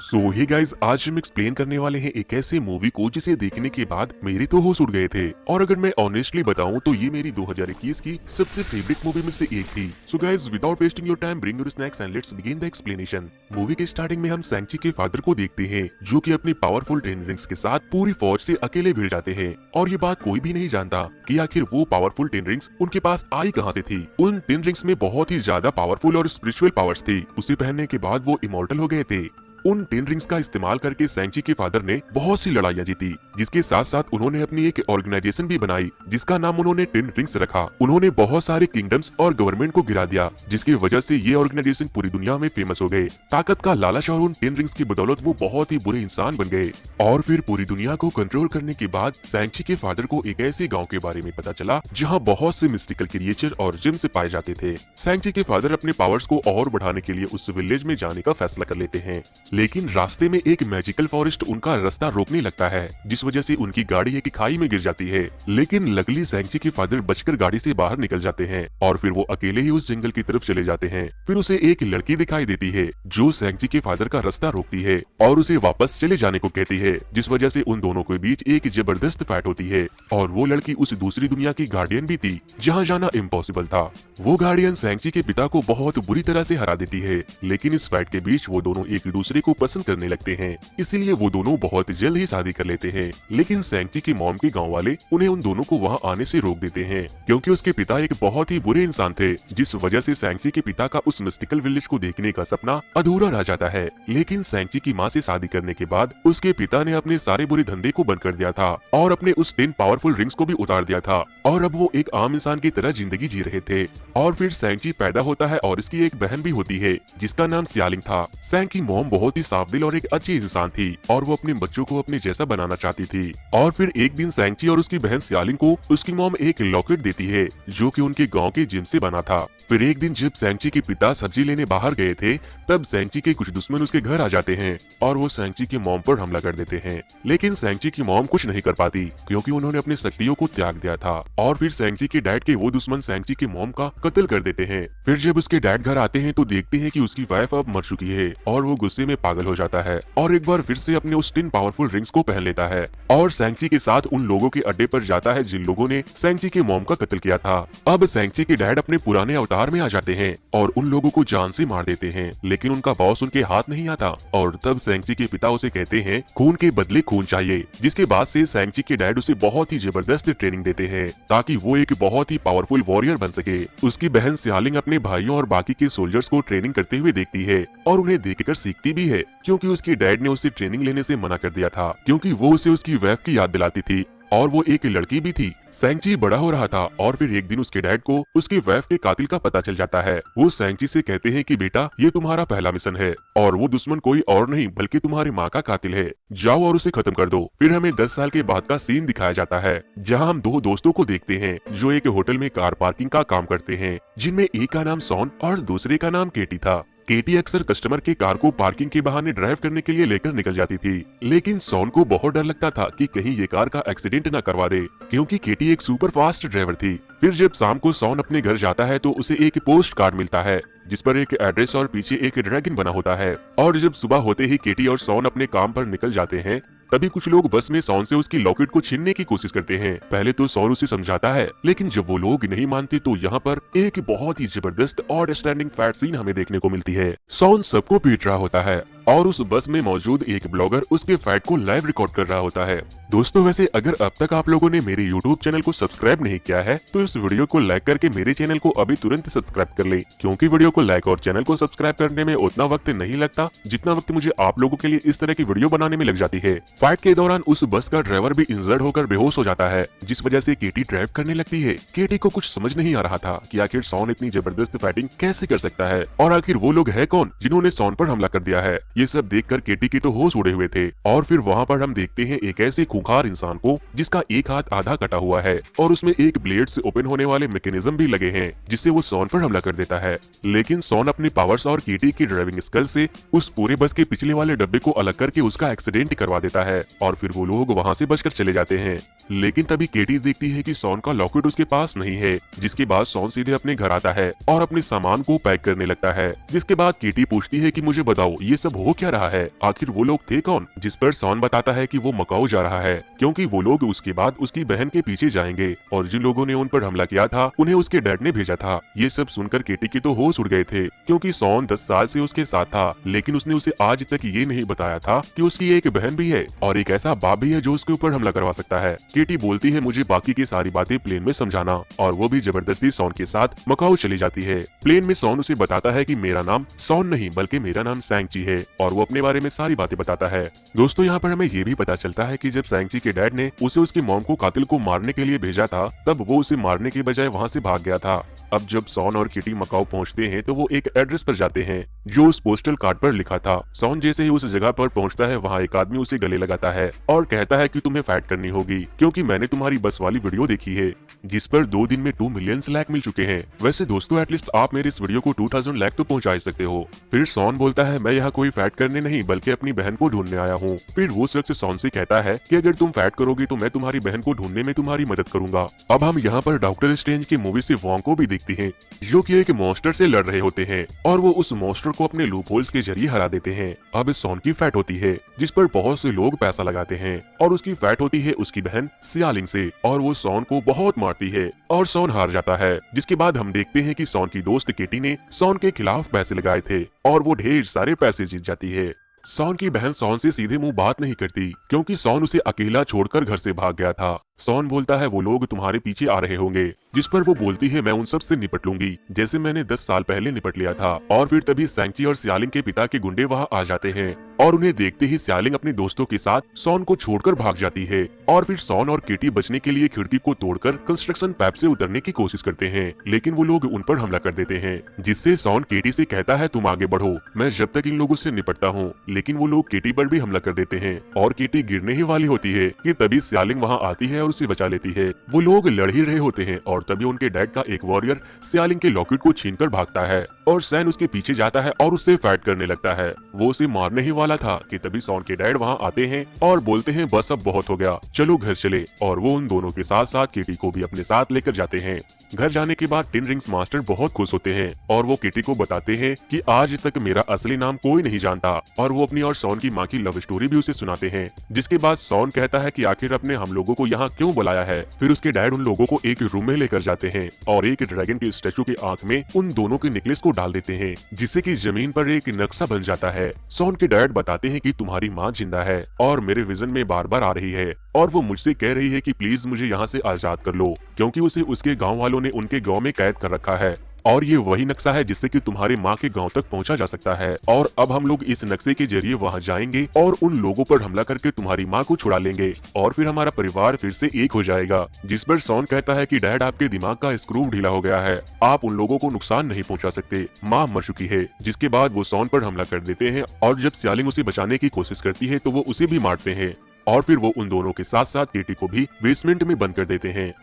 Hey guys, आज हम explain करने वाले हैं एक ऐसे मूवी को जिसे देखने के बाद मेरे तो होश उड़ गए थे। और अगर मैं ऑनेस्टली बताऊं तो ये मेरी 2021 की सबसे फेवरेट मूवी में से एक थी। So guys, without wasting your time, bring your snacks and let's begin the explanation. Movie के स्टार्टिंग में हम सैंची के फादर को देखते हैं, जो कि अपनी पावरफुल टेन रिंग्स के साथ पूरी फौज से अकेले भिड़ जाते हैं। और ये बात कोई भी नहीं जानता कि आखिर वो पावरफुल टेन रिंग्स उनके पास आई कहां से थी। उन टेन रिंग्स में बहुत ही ज्यादा पावरफुल और स्पिरिचुअल पावर्स थी। उसे पहनने के बाद वो इमॉर्टल हो गए थे। उन टेन रिंग्स का इस्तेमाल करके सैंची के फादर ने बहुत सी लड़ाइयां जीती, जिसके साथ साथ उन्होंने अपनी एक ऑर्गेनाइजेशन भी बनाई, जिसका नाम उन्होंने टेन रिंग्स रखा। उन्होंने बहुत सारे किंगडम्स और गवर्नमेंट को गिरा दिया, जिसकी वजह से ये ऑर्गेनाइजेशन पूरी दुनिया में फेमस हो गए। ताकत का लालच और उन टेन रिंग्स की बदौलत वो बहुत ही बुरे इंसान बन गए। और फिर पूरी दुनिया को कंट्रोल करने के बाद सैंची के फादर को एक ऐसे गाँव के बारे में पता चला जहाँ बहुत से मिस्टिकल क्रिएचर और जिम्स पाए जाते थे। सैंची के फादर अपने पावर्स को और बढ़ाने के लिए उस विलेज में जाने का फैसला कर लेते हैं, लेकिन रास्ते में एक मैजिकल फॉरेस्ट उनका रास्ता रोकने लगता है, जिस वजह से उनकी गाड़ी एक खाई में गिर जाती है। लेकिन लकीली सैंची के फादर बचकर गाड़ी से बाहर निकल जाते हैं और फिर वो अकेले ही उस जंगल की तरफ चले जाते हैं। फिर उसे एक लड़की दिखाई देती है जो सैंची के फादर का रास्ता रोकती है और उसे वापस चले जाने को कहती है, जिस वजह से उन दोनों के बीच एक जबरदस्त फाइट होती है। और वो लड़की उस दूसरी दुनिया की गार्डियन भी थी, जहाँ जाना इम्पॉसिबल था। वो गार्डियन सैंची के पिता को बहुत बुरी तरह से हरा देती है, लेकिन इस फाइट के बीच वो दोनों एक दूसरे को पसंद करने लगते हैं, इसीलिए वो दोनों बहुत जल्द ही शादी कर लेते हैं। लेकिन सैंची की मॉम के गांव वाले उन्हें उन दोनों को वहां आने से रोक देते हैं, क्योंकि उसके पिता एक बहुत ही बुरे इंसान थे, जिस वजह से सैंची के पिता का उस मिस्टिकल विलेज को देखने का सपना अधूरा रह जाता है। लेकिन सैंची की माँ से शादी करने के बाद उसके पिता ने अपने सारे बुरे धंधे को बंद कर दिया था और अपने उस 10 पावरफुल रिंग्स को भी उतार दिया था, और अब वो एक आम इंसान की तरह जिंदगी जी रहे थे। और फिर सैंची पैदा होता है और इसकी एक बहन भी होती है, जिसका नाम सियालिंग था। सैंग की मॉम बहुत ही साफ दिल और एक अच्छी इंसान थी, और वो अपने बच्चों को अपने जैसा बनाना चाहती थी। और फिर एक दिन सैंची और उसकी बहन सियालिंग को उसकी मॉम एक लॉकेट देती है, जो कि उनके गांव के जिम से बना था। फिर एक दिन जब सैंची के पिता सब्जी लेने बाहर गए थे, तब सैंची के कुछ दुश्मन उसके घर आ जाते हैं और वो सैंची की मॉम पर हमला कर देते हैं। लेकिन सैंची की मॉम कुछ नहीं कर पाती, क्योंकि उन्होंने अपनी शक्तियों को त्याग दिया था। और फिर सैंची के डैड के वो दुश्मन सैंची की मॉम का कत्ल कर देते हैं। फिर जब उसके डैड घर आते हैं तो देखते हैं कि उसकी वाइफ अब मर चुकी है, और वो गुस्से में पागल हो जाता है और एक बार फिर से अपने उस 10 पावरफुल रिंग्स को पहन लेता है और सैंची के साथ उन लोगों के अड्डे पर जाता है जिन लोगों ने सैंची के मॉम का कत्ल किया था। अब सैंची के डैड अपने पुराने अवतार में आ जाते हैं और उन लोगों को जान से मार देते हैं, लेकिन उनका बॉस उनके हाथ नहीं आता। और तब सैंची के पिता उसे कहते हैं खून के बदले खून चाहिए, जिसके बाद से सैंची के डैड उसे बहुत ही जबरदस्त ट्रेनिंग देते हैं ताकि वो एक बहुत ही पावरफुल वॉरियर बन सके। उसकी बहन सियालिंग अपने भाइयों और बाकी के सोल्जर्स को ट्रेनिंग करते हुए देखती है और उन्हें देखकर सीखती भी है, क्योंकि उसके डैड ने उसे ट्रेनिंग लेने से मना कर दिया था, क्योंकि वो उसे उसकी वाइफ की याद दिलाती थी और वो एक लड़की भी थी। सैंची बड़ा हो रहा था और फिर एक दिन उसके डैड को उसकी वाइफ के कातिल का पता चल जाता है। वो सैंची से कहते हैं कि बेटा, ये तुम्हारा पहला मिशन है और वो दुश्मन कोई और नहीं बल्कि तुम्हारी माँ का कातिल है, जाओ और उसे खत्म कर दो। फिर हमें 10 साल के बाद का सीन दिखाया जाता है, जहाँ हम दो दोस्तों को देखते हैं जो एक होटल में कार पार्किंग का काम करते हैं, जिनमें एक का नाम सॉन और दूसरे का नाम केटी था। केटी अक्सर कस्टमर के कार को पार्किंग के बहाने ड्राइव करने के लिए लेकर निकल जाती थी, लेकिन सॉन को बहुत डर लगता था कि कहीं ये कार का एक्सीडेंट न करवा दे, क्योंकि केटी एक सुपर फास्ट ड्राइवर थी। फिर जब शाम को सॉन अपने घर जाता है तो उसे एक पोस्ट कार्ड मिलता है, जिस पर एक एड्रेस और पीछे एक ड्रैगन बना होता है। और जब सुबह होते ही केटी और सॉन अपने काम पर निकल जाते हैं, तभी कुछ लोग बस में सॉन से उसकी लॉकेट को छीनने की कोशिश करते हैं। पहले तो सॉन उसे समझाता है, लेकिन जब वो लोग नहीं मानते तो यहाँ पर एक बहुत ही जबरदस्त और स्टैंडिंग फैट सीन हमें देखने को मिलती है। सॉन सबको पीट रहा होता है और उस बस में मौजूद एक ब्लॉगर उसके फाइट को लाइव रिकॉर्ड कर रहा होता है। दोस्तों, वैसे अगर अब तक आप लोगों ने मेरे YouTube चैनल को सब्सक्राइब नहीं किया है तो इस वीडियो को लाइक करके मेरे चैनल को अभी तुरंत सब्सक्राइब कर ले, क्योंकि वीडियो को लाइक और चैनल को सब्सक्राइब करने में उतना वक्त नहीं लगता जितना वक्त मुझे आप लोगों के लिए इस तरह की वीडियो बनाने में लग जाती है। फाइट के दौरान उस बस का ड्राइवर भी इंजर्ड होकर बेहोश हो जाता है, जिस वजह से केटी ड्राइव करने लगती है। केटी को कुछ समझ नहीं आ रहा था कि आखिर सॉन इतनी जबरदस्त फाइटिंग कैसे कर सकता है और आखिर वो लोग है कौन जिन्होंने सॉन पर हमला कर दिया है। ये सब देखकर केटी के तो होश उड़े हुए थे। और फिर वहाँ पर हम देखते हैं एक ऐसे खूंखार इंसान को जिसका एक हाथ आधा कटा हुआ है और उसमें एक ब्लेड से ओपन होने वाले मैकेनिज्म भी लगे हैं, जिससे वो सॉन पर हमला कर देता है। लेकिन सॉन अपने पावर्स और केटी की ड्राइविंग स्किल से उस पूरे बस के पिछले वाले डब्बे को अलग करके उसका एक्सीडेंट करवा देता है और फिर वो लोग वहाँ से बचकर चले जाते हैं। लेकिन तभी केटी देखती है कि सॉन का लॉकेट उसके पास नहीं है, जिसके बाद सॉन सीधे अपने घर आता है और अपने सामान को पैक करने लगता है। जिसके बाद केटी पूछती है कि मुझे बताओ ये सब हो क्या रहा है, आखिर वो लोग थे कौन? जिस पर सॉन बताता है कि वो मकाऊ जा रहा है क्योंकि वो लोग उसके बाद उसकी बहन के पीछे जाएंगे और जिन लोगों ने उन पर हमला किया था उन्हें उसके डैड ने भेजा था। ये सब सुनकर केटी के तो होश उड़ गए थे क्योंकि सॉन 10 साल से उसके साथ था, लेकिन उसने उसे आज तक ये नहीं बताया था कि उसकी एक बहन भी है और एक ऐसा बाप भी है जो उसके ऊपर हमला करवा सकता है। केटी बोलती है मुझे बाकी की सारी बातें प्लेन में समझाना और वो भी जबरदस्ती सॉन के साथ मकाऊ चली जाती है। प्लेन में सॉन उसे बताता है कि मेरा नाम सॉन नहीं बल्कि मेरा नाम सैंगची है और वो अपने बारे में सारी बातें बताता है। दोस्तों यहाँ पर हमें ये भी पता चलता है कि जब सैंगची के डैड ने उसे उसकी मॉम को कातिल को मारने के लिए भेजा था तब वो उसे मारने के बजाय वहाँ से भाग गया था। अब जब सॉन और किटी मकाऊ पहुँचते हैं तो वो एक एड्रेस पर जाते हैं जो उस पोस्टल कार्ड पर लिखा था। सॉन जैसे ही उस जगह पर पहुँचता है वहाँ एक आदमी उसे गले लगाता है और कहता है कि तुम्हें फाइट करनी होगी क्योंकि मैंने तुम्हारी बस वाली वीडियो देखी है जिस पर 2 दिन में 2 मिलियन लाइक मिल चुके हैं। वैसे दोस्तों एटलीस्ट आप मेरे इस वीडियो को 2000 लाइक तो पहुंचा ही सकते हो। फिर सॉन बोलता है मैं यहाँ कोई फाइट करने नहीं बल्कि अपनी बहन को ढूंढने आया हूँ। फिर वो शख्स सॉन से कहता है कि अगर तुम फाइट करोगे तो मैं तुम्हारी बहन को ढूंढने में तुम्हारी मदद करूंगा। अब हम यहाँ पर डॉक्टर स्ट्रेंज की मूवी से वॉन्ग को भी देखते हैं जो कि एक मॉन्स्टर से लड़ रहे होते हैं और वो उस मॉन्स्टर को अपने लूप होल्स के जरिए हरा देते हैं। अब सॉन की फाइट होती है जिस पर बहुत से लोग पैसा लगाते हैं और उसकी फाइट होती है उसकी बहन सियालिंग से और वो सॉन को बहुत मारती है और सॉन हार जाता है। जिसके बाद हम देखते हैं कि सॉन की दोस्त केटी ने सॉन के खिलाफ पैसे लगाए थे और वो ढेर सारे पैसे जीत जाती है। सॉन की बहन सॉन से सीधे मुंह बात नहीं करती क्योंकि सॉन उसे अकेला छोड़कर घर से भाग गया था। सॉन बोलता है वो लोग तुम्हारे पीछे आ रहे होंगे जिस पर वो बोलती है मैं उन सब से निपट लूंगी जैसे मैंने 10 साल पहले निपट लिया था। और फिर तभी सैंगची और सियालिंग के पिता के गुंडे वहां आ जाते हैं और उन्हें देखते ही सियालिंग अपने दोस्तों के साथ सॉन को छोड़कर भाग जाती है और फिर सॉन और केटी बचने के लिए खिड़की को तोड़कर कंस्ट्रक्शन पैप से उतरने की कोशिश करते हैं लेकिन वो लोग उन पर हमला कर देते हैं जिससे सॉन केटी से कहता है तुम आगे बढ़ो मैं जब तक इन लोगों से निपटता हूँ। लेकिन वो लोग केटी पर भी हमला कर देते हैं और केटी गिरने ही वाली होती है कि तभी सियालिंग वहाँ आती है और उसे बचा लेती है। वो लोग लड़ ही रहे होते हैं और तभी उनके डैड का एक वॉरियर सियालिंग के लॉकेट को छीनकर भागता है और सैन उसके पीछे जाता है और उससे फाइट करने लगता है। वो उसे मारने ही वाला था कि तभी सॉन के डैड वहाँ आते हैं और बोलते हैं बस अब बहुत हो गया चलो घर चले और वो उन दोनों के साथ साथ केटी को भी अपने साथ लेकर जाते हैं। घर जाने के बाद टिन रिंग्स मास्टर बहुत खुश होते हैं और वो केटी को बताते हैं कि आज तक मेरा असली नाम कोई नहीं जानता और वो अपनी और सॉन की माँ की लव स्टोरी भी उसे सुनाते हैं। जिसके बाद सॉन कहता है कि आखिर अपने हम लोगों को यहाँ क्यों बुलाया है। फिर उसके डैड उन लोगों को एक रूम में लेकर जाते हैं और एक ड्रैगन के स्टैचू की आंख में उन दोनों के नेकलेस को डाल देते हैं जिससे कि जमीन पर एक नक्शा बन जाता है। सॉन के डैड बताते हैं कि तुम्हारी माँ जिंदा है और मेरे विजन में बार बार आ रही है और वो मुझसे कह रही है कि प्लीज मुझे यहाँ से आजाद कर लो क्योंकि उसे उसके गाँव वालों ने उनके गाँव में कैद कर रखा है और ये वही नक्शा है जिससे कि तुम्हारे माँ के गांव तक पहुंचा जा सकता है। और अब हम लोग इस नक्शे के जरिए वहां जाएंगे और उन लोगों पर हमला करके तुम्हारी माँ को छुड़ा लेंगे और फिर हमारा परिवार फिर से एक हो जाएगा। जिस पर सॉन कहता है कि डैड आपके दिमाग का स्क्रू ढीला हो गया है, आप उन लोगों को नुकसान नहीं पहुंचा सकते, माँ मर चुकी है। जिसके बाद वो सॉन पर हमला कर देते हैं और जब सियालिंग उसे बचाने की कोशिश करती है तो वो उसे भी मारते हैं और फिर वो उन दोनों के साथ साथ केटी को भी बेसमेंट में बंद कर देते हैं।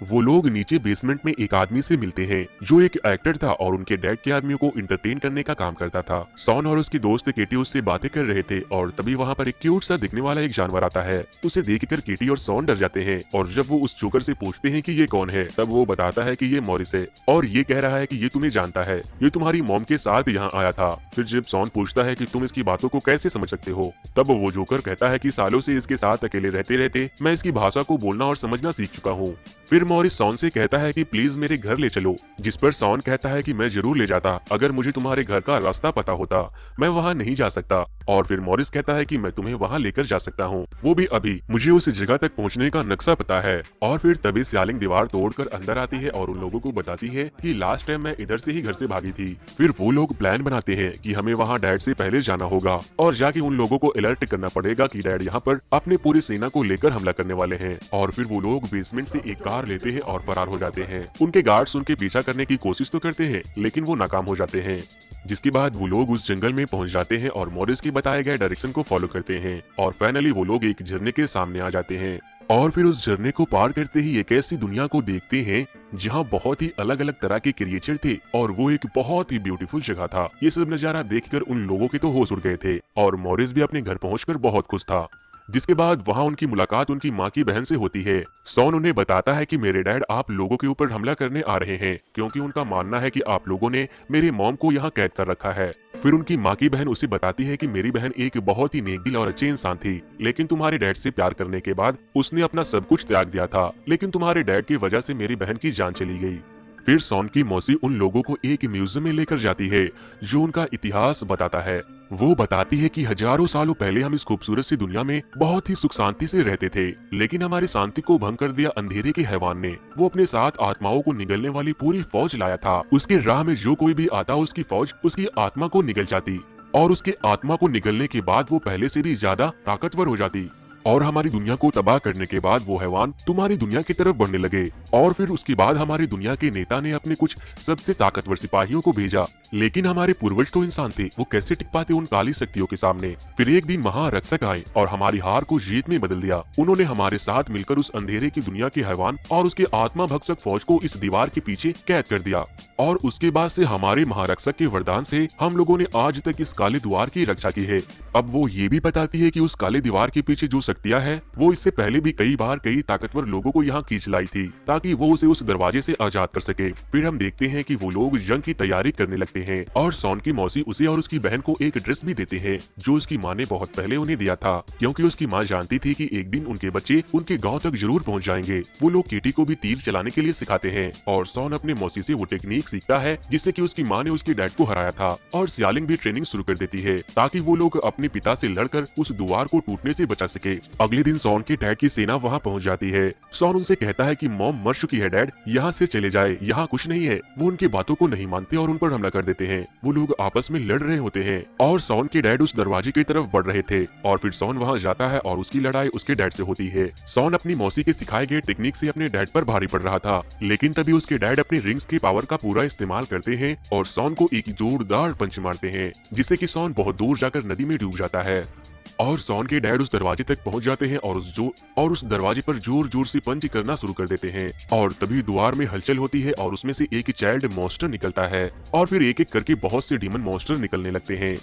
वो लोग नीचे बेसमेंट में एक आदमी से मिलते हैं जो एक एक्टर था और उनके डैड के आदमियों को इंटरटेन करने का काम करता था। सॉन और उसकी दोस्त केटी उससे बातें कर रहे थे और तभी वहाँ पर एक क्यूट सा दिखने वाला एक जानवर आता है। उसे देखकर केटी और सॉन डर जाते हैं और जब वो उस जोकर से पूछते हैं कि ये कौन है तब वो बताता है कि ये मॉरिस है और ये कह रहा है कि ये तुम्हें जानता है, ये तुम्हारी मॉम के साथ यहाँ आया था। फिर जब सॉन पूछता है कि तुम इसकी बातों को कैसे समझ सकते हो तब वो जोकर कहता है कि सालों से इसके साथ अकेले रहते रहते मैं इसकी भाषा को बोलना और समझना सीख चुका हूँ। फिर मॉरिस सॉन से कहता है कि प्लीज मेरे घर ले चलो। जिस पर सॉन कहता है कि मैं जरूर ले जाता अगर मुझे तुम्हारे घर का रास्ता पता होता, मैं वहाँ नहीं जा सकता। और फिर मॉरिस कहता है कि मैं तुम्हें वहाँ लेकर जा सकता हूँ, वो भी अभी, मुझे उस जगह तक पहुँचने का नक्शा पता है। और फिर तभी सियालिंग दीवार तोड़कर अंदर आती है और उन लोगों को बताती है कि लास्ट टाइम मैं इधर से ही घर से भागी थी। फिर वो लोग प्लान बनाते हैं कि हमें वहाँ डैड से पहले जाना होगा और जाके उन लोगों को अलर्ट करना पड़ेगा कि डैड यहाँ पर अपने पूरी सेना को लेकर हमला करने वाले हैं। और फिर वो लोग बेसमेंट से एक कार लेते हैं और फरार हो जाते हैं। उनके गार्ड्स उनके पीछा करने की कोशिश तो करते हैं लेकिन वो नाकाम हो जाते हैं। जिसके बाद वो लोग उस जंगल में पहुंच जाते हैं और मॉरिस के बताए गए डायरेक्शन को फॉलो करते हैं और फाइनली वो लोग एक झरने के सामने आ जाते हैं और फिर उस झरने को पार करते ही एक ऐसी दुनिया को देखते हैं जहाँ बहुत ही अलग अलग तरह के क्रिएचर थे और वो एक बहुत ही ब्यूटीफुल जगह था। ये सब नजारा देखकर उन लोगों के तो होश उड़ गए थे और मॉरिस भी अपने घर पहुंचकर बहुत खुश था। जिसके बाद वहाँ उनकी मुलाकात उनकी माँ की बहन से होती है। सॉन उन्हें बताता है कि मेरे डैड आप लोगों के ऊपर हमला करने आ रहे हैं क्योंकि उनका मानना है कि आप लोगों ने मेरे मॉम को यहाँ कैद कर रखा है। फिर उनकी माँ की बहन उसे बताती है कि मेरी बहन एक बहुत ही नेक दिल और अच्छे इंसान थी, लेकिन तुम्हारे डैड से प्यार करने के बाद उसने अपना सब कुछ त्याग दिया था, लेकिन तुम्हारे डैड की वजह से मेरी बहन की जान चली गई। फिर सॉन की मौसी उन लोगों को एक म्यूजियम में लेकर जाती है जो उनका इतिहास बताता है। वो बताती है कि हजारों सालों पहले हम इस खूबसूरत सी दुनिया में बहुत ही सुख शांति से रहते थे, लेकिन हमारी शांति को भंग कर दिया अंधेरे के हैवान ने। वो अपने साथ आत्माओं को निगलने वाली पूरी फौज लाया था। उसके राह में जो कोई भी आता उसकी फौज उसकी आत्मा को निगल जाती, और उसके आत्मा को निगलने के बाद वो पहले से भी ज्यादा ताकतवर हो जाती, और हमारी दुनिया को तबाह करने के बाद वो हैवान तुम्हारी दुनिया की तरफ बढ़ने लगे। और फिर उसके बाद हमारी दुनिया के नेता ने अपने कुछ सबसे ताकतवर सिपाहियों को भेजा, लेकिन हमारे पूर्वज तो इंसान थे, वो कैसे टिक पाते उन काली शक्तियों के सामने। फिर एक दिन महारक्षक आए और हमारी हार को जीत में बदल दिया। उन्होंने हमारे साथ मिलकर उस अंधेरे की दुनिया के हैवान और उसके आत्मा भक्षक फौज को इस दीवार के पीछे कैद कर दिया, और उसके बाद से हमारे महारक्षक के वरदान से हम लोगों ने आज तक इस काले द्वार की रक्षा की है। अब वो ये भी बताती है कि उस काले दीवार के पीछे जो शक्तियां हैं, वो इससे पहले भी कई बार कई ताकतवर लोगों को यहाँ खींच लाई थी ताकि वो उसे उस दरवाजे से आजाद कर सके। फिर हम देखते हैं कि वो लोग जंग की तैयारी करने लगते हैं, और सॉन की मौसी उसे और उसकी बहन को एक ड्रेस भी देते हैं जो उसकी माँ ने बहुत पहले उन्हें दिया था, क्योंकि उसकी माँ जानती थी कि एक दिन उनके बच्चे उनके गाँव तक जरूर पहुँच जाएंगे। वो लोग केटी को भी तीर चलाने के लिए सिखाते हैं, और सॉन अपने मौसी से वो टेक्निक सीखता है जिससे कि उसकी माँ ने उसके डैड को हराया था। और सियालिंग भी ट्रेनिंग शुरू कर देती है ताकि वो लोग अपने पिता से लड़कर उस द्वार को टूटने से बचा सके। अगले दिन सॉन के डैड की सेना वहाँ पहुँच जाती है। सॉन उनसे कहता है कि मॉम मर चुकी है डैड, यहाँ से चले जाए, यहाँ कुछ नहीं है। वो उनकी बातों को नहीं मानते और उन पर हमला कर देते हैं। वो लोग आपस में लड़ रहे होते हैं और सॉन के डैड उस दरवाजे की तरफ बढ़ रहे थे, और फिर सॉन वहाँ जाता है और उसकी लड़ाई उसके डैड से होती है। सॉन अपनी मौसी के सिखाए गए टेक्निक से अपने डैड पर भारी पड़ रहा था, लेकिन तभी उसके डैड अपने रिंग्स के पावर का पूरा इस्तेमाल करते हैं और सॉन को एक जोरदार पंच मारते हैं, जिससे कि सॉन बहुत दूर जाकर नदी में डूब जाता है। और सॉन के डैड उस दरवाजे तक पहुंच जाते हैं और उस दरवाजे पर जोर जोर से पंच करना शुरू कर देते हैं, और तभी द्वार में हलचल होती है और उसमें से एक चाइल्ड मॉन्स्टर निकलता है, और फिर एक एक करके बहुत से डीमन मॉन्स्टर निकलने लगते हैं,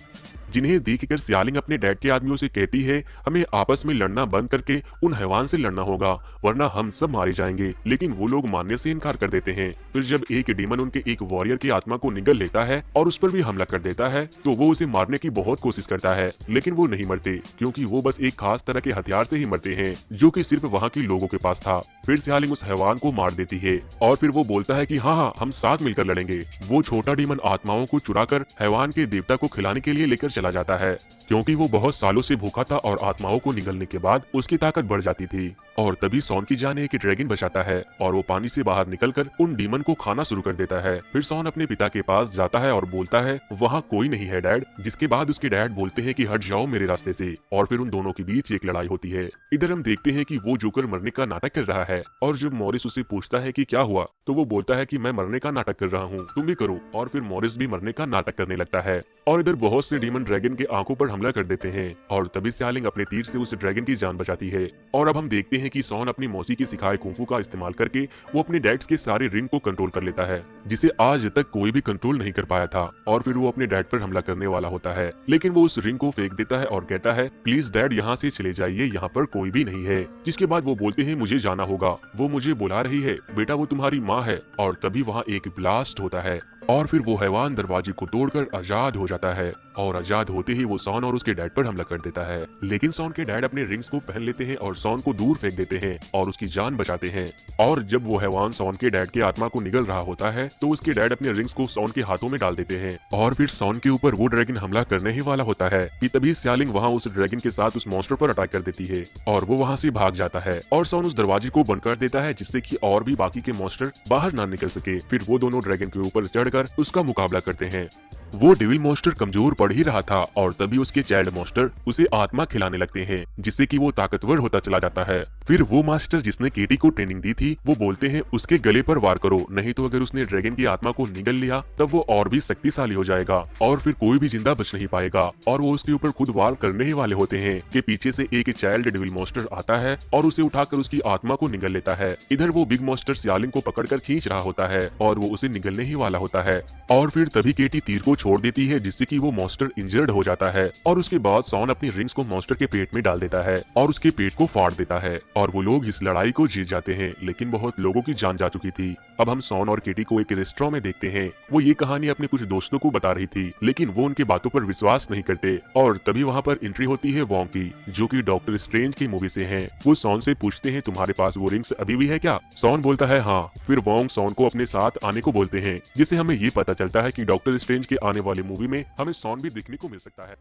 जिन्हें देखकर सियालिंग अपने डैड के आदमियों से कहती है हमें आपस में लड़ना बंद करके उन हैवान से लड़ना होगा, वरना हम सब मारे जाएंगे। लेकिन वो लोग मानने से इनकार कर देते हैं। फिर जब एक डीमन उनके एक वॉरियर की आत्मा को निगल लेता है और उस पर भी हमला कर देता है, तो वो उसे मारने की बहुत कोशिश करता है, लेकिन वो नहीं मरते, क्योंकि वो बस एक खास तरह के हथियार से ही मरते हैं जो कि सिर्फ वहाँ के लोगों के पास था। फिर सियालिंग उस हैवान को मार देती है, और फिर वो बोलता है कि हाँ हम साथ मिलकर लड़ेंगे। वो छोटा डीमन आत्माओं को चुराकर हैवान के देवता को खिलाने के लिए लेकर चला जाता है, क्योंकि वो बहुत सालों से भूखा था और आत्माओं को निगलने के बाद उसकी ताकत बढ़ जाती थी। और तभी सॉन की जान एक ड्रैगन बचाता है और वो पानी से बाहर निकलकर उन डीमन को खाना शुरू कर देता है। फिर सॉन अपने पिता के पास जाता है और बोलता है वहाँ कोई नहीं है डैड, जिसके बाद उसके डैड बोलते हैं कि हट जाओ मेरे रास्ते से, और फिर उन दोनों के बीच एक लड़ाई होती है। इधर हम देखते हैं कि वो जोकर मरने का नाटक कर रहा है, और जब मॉरिस उसे पूछता है कि क्या हुआ, तो वो बोलता है कि मैं मरने का नाटक कर रहा हूँ, तुम भी करो। और फिर मॉरिस भी मरने का नाटक करने लगता है, और इधर बहुत से डीमन ड्रैगन के आंखों पर हमला कर देते हैं, और तभी सियालिंग अपने तीर से उस ड्रैगन की जान बचाती है। और अब हम देखते हैं कि सॉन अपनी मौसी के सिखाए कुंफू का इस्तेमाल करके वो अपने डैड्स के सारे रिंग को कंट्रोल कर लेता है, जिसे आज तक कोई भी कंट्रोल नहीं कर पाया था। और फिर वो अपने डैड पर हमला करने वाला होता है, लेकिन वो उस रिंग को फेंक देता है और कहता है प्लीज डैड यहाँ से चले जाइए, यहाँ पर कोई भी नहीं है। जिसके बाद वो बोलते हैं मुझे जाना होगा, वो मुझे बुला रही है, बेटा वो तुम्हारी माँ है। और तभी वहाँ एक ब्लास्ट होता है, और फिर वो हैवान दरवाजे को तोड़कर आजाद हो जाता है, और आजाद होते ही वो सॉन और उसके डैड पर हमला कर देता है। लेकिन सॉन के डैड अपने रिंग्स को पहन लेते हैं और सॉन को दूर फेंक देते हैं और उसकी जान बचाते हैं। और जब वो हैवान सॉन के डैड के आत्मा को निगल रहा होता है, तो उसके डैड अपने रिंग्स को सॉन के हाथों में डाल देते हैं, और फिर सॉन के ऊपर वो ड्रैगन हमला करने ही वाला होता है कि तभी सियालिंग वहाँ उस ड्रैगन के साथ उस मॉन्स्टर पर अटैक कर देती है, और वो वहाँ से भाग जाता है, और सॉन उस दरवाजे को बंद कर देता है जिससे कि और भी बाकी के मॉन्स्टर बाहर ना निकल सके। फिर वो दोनों ड्रैगन के ऊपर चढ़कर उसका मुकाबला करते हैं। वो डेविल मॉन्स्टर कमजोर पड़ ही रहा था, और तभी उसके चाइल्ड मॉन्स्टर उसे आत्मा खिलाने लगते हैं, जिससे कि वो ताकतवर होता चला जाता है। फिर वो मास्टर जिसने केटी को ट्रेनिंग दी थी, वो बोलते हैं उसके गले पर वार करो, नहीं तो अगर उसने ड्रैगन की आत्मा को निगल लिया तब वो और भी शक्तिशाली हो जाएगा और फिर कोई भी जिंदा बच नहीं पाएगा। और वो उसके ऊपर खुद वार करने ही वाले होते हैं कि पीछे से एक चाइल्ड डेविल मॉन्स्टर आता है और उसे उठाकर उसकी आत्मा को निगल लेता है। इधर वो बिग मॉन्स्टर सियालिंग को पकड़कर खींच रहा होता है और वो उसे निगलने ही वाला होता है, और फिर तभी केटी तीर को छोड़ देती है जिससे कि वो मॉन्स्टर इंजर्ड हो जाता है और उसके बाद सॉन अपनी रिंग्स को मॉन्स्टर के पेट में डाल देता है और उसके पेट को फाड़ देता है और वो लोग इस लड़ाई को जीत जाते हैं, लेकिन बहुत लोगों की जान जा चुकी थी। अब हम सॉन और केटी को एक रेस्टोरेंट में देखते हैं। वो ये कहानी अपने कुछ दोस्तों को बता रही थी, लेकिन वो उनकी बातों पर विश्वास नहीं करते और तभी वहाँ पर एंट्री होती है वोंग की, जो कि डॉक्टर स्ट्रेंज की मूवी से है। वो सॉन से पूछते हैं तुम्हारे पास वो रिंग्स अभी भी है क्या? सॉन बोलता है हाँ। फिर वोंग सॉन को अपने साथ आने को बोलते हैं, जिससे हमें ये पता चलता है कि डॉक्टर स्ट्रेंज के आने वाली मूवी में हमें सॉन भी देखने को मिल सकता है।